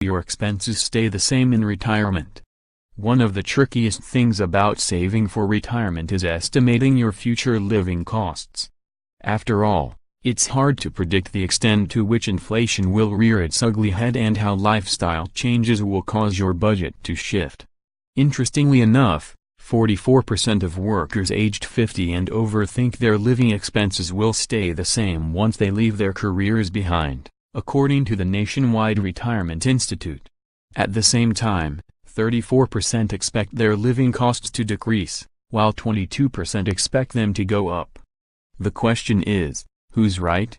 your expenses stay the same in retirement. One of the trickiest things about saving for retirement is estimating your future living costs. After all, it's hard to predict the extent to which inflation will rear its ugly head and how lifestyle changes will cause your budget to shift. Interestingly enough, 44% of workers aged 50 and over think their living expenses will stay the same once they leave their careers behind, according to the Nationwide Retirement Institute. At the same time, 34% expect their living costs to decrease, while 22% expect them to go up. The question is, who's right?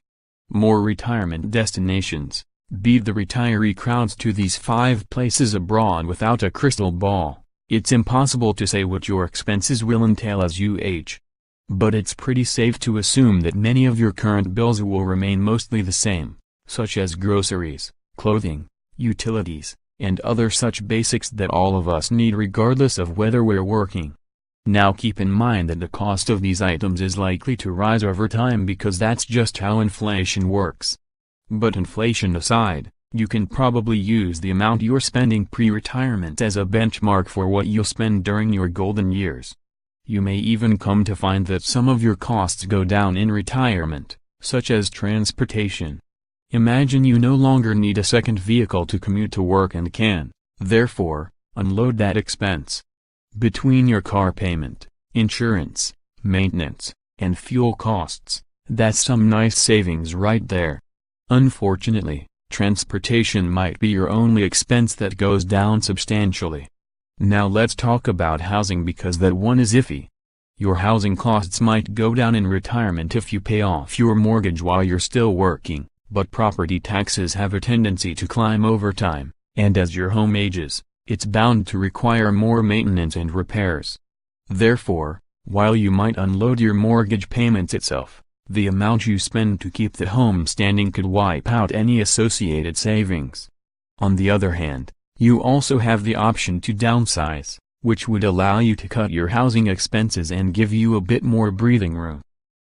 More retirement destinations. Beat the retiree crowds to these 5 places abroad without a crystal ball. It's impossible to say what your expenses will entail as you age. But it's pretty safe to assume that many of your current bills will remain mostly the same, such as groceries, clothing, utilities, and other such basics that all of us need regardless of whether we're working. Now keep in mind that the cost of these items is likely to rise over time because that's just how inflation works. But inflation aside, you can probably use the amount you're spending pre-retirement as a benchmark for what you'll spend during your golden years. You may even come to find that some of your costs go down in retirement, such as transportation. Imagine you no longer need a second vehicle to commute to work and can, therefore, unload that expense. Between your car payment, insurance, maintenance, and fuel costs, that's some nice savings right there. Unfortunately, transportation might be your only expense that goes down substantially. Now let's talk about housing because that one is iffy. Your housing costs might go down in retirement if you pay off your mortgage while you're still working, but property taxes have a tendency to climb over time, and as your home ages, it's bound to require more maintenance and repairs. Therefore, while you might unload your mortgage payments itself, the amount you spend to keep the home standing could wipe out any associated savings. On the other hand, you also have the option to downsize, which would allow you to cut your housing expenses and give you a bit more breathing room.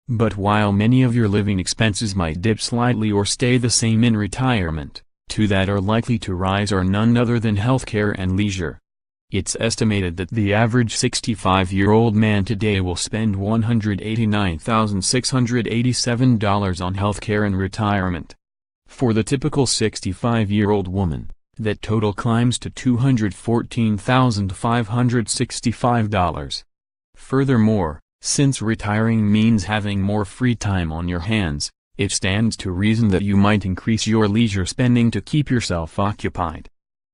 But while many of your living expenses might dip slightly or stay the same in retirement, 2 that are likely to rise are none other than healthcare and leisure. It's estimated that the average 65-year-old man today will spend $189,687 on healthcare and retirement. For the typical 65-year-old woman, that total climbs to $214,565. Furthermore, since retiring means having more free time on your hands, it stands to reason that you might increase your leisure spending to keep yourself occupied.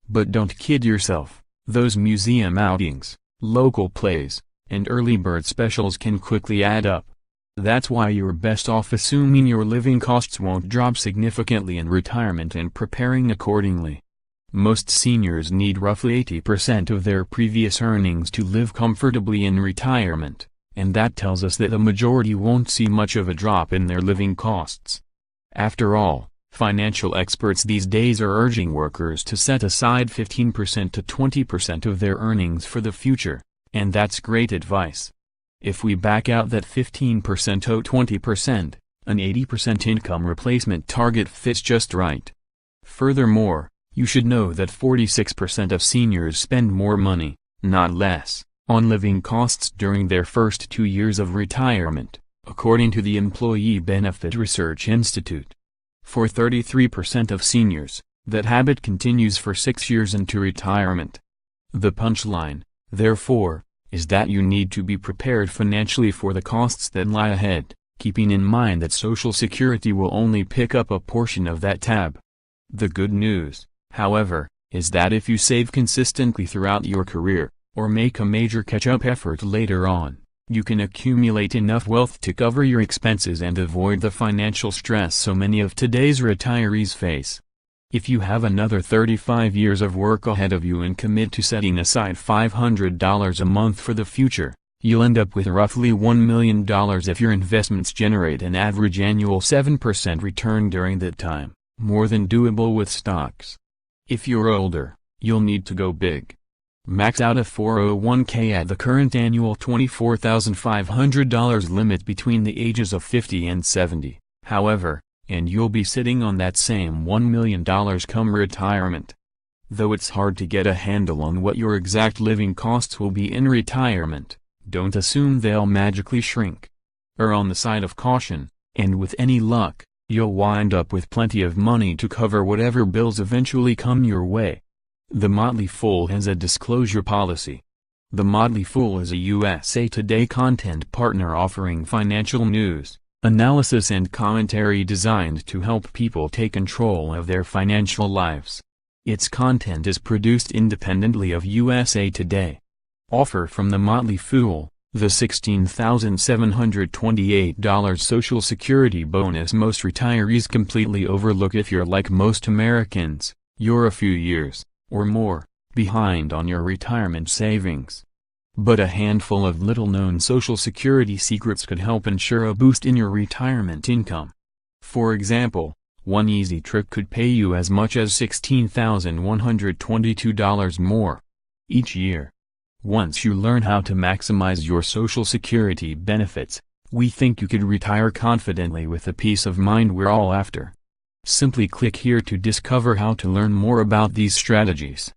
But don't kid yourself. Those museum outings, local plays, and early bird specials can quickly add up. That's why you're best off assuming your living costs won't drop significantly in retirement and preparing accordingly. Most seniors need roughly 80% of their previous earnings to live comfortably in retirement, and that tells us that the majority won't see much of a drop in their living costs. After all, financial experts these days are urging workers to set aside 15% to 20% of their earnings for the future, and that's great advice. If we back out that 15% to 20%, an 80% income replacement target fits just right. Furthermore, you should know that 46% of seniors spend more money, not less, on living costs during their first 2 years of retirement, according to the Employee Benefit Research Institute. For 33% of seniors, that habit continues for 6 years into retirement. The punchline, therefore, is that you need to be prepared financially for the costs that lie ahead, keeping in mind that Social Security will only pick up a portion of that tab. The good news, however, is that if you save consistently throughout your career, or make a major catch-up effort later on, you can accumulate enough wealth to cover your expenses and avoid the financial stress so many of today's retirees face. If you have another 35 years of work ahead of you and commit to setting aside $500 a month for the future, you'll end up with roughly $1 million if your investments generate an average annual 7% return during that time, more than doable with stocks. If you're older, you'll need to go big. Max out a 401k at the current annual $24,500 limit between the ages of 50 and 70, however, and you'll be sitting on that same $1 million come retirement. Though it's hard to get a handle on what your exact living costs will be in retirement, don't assume they'll magically shrink. Err on the side of caution, and with any luck, you'll wind up with plenty of money to cover whatever bills eventually come your way. The Motley Fool has a disclosure policy. The Motley Fool is a USA Today content partner offering financial news, analysis and commentary designed to help people take control of their financial lives. Its content is produced independently of USA Today. Offer from The Motley Fool: the $16,728 Social Security bonus most retirees completely overlook. If you're like most Americans, you're a few years, or more, behind on your retirement savings. But a handful of little-known Social Security secrets could help ensure a boost in your retirement income. For example, one easy trick could pay you as much as $16,122 more each year. Once you learn how to maximize your Social Security benefits, we think you could retire confidently with the peace of mind we're all after. Simply click here to discover how to learn more about these strategies.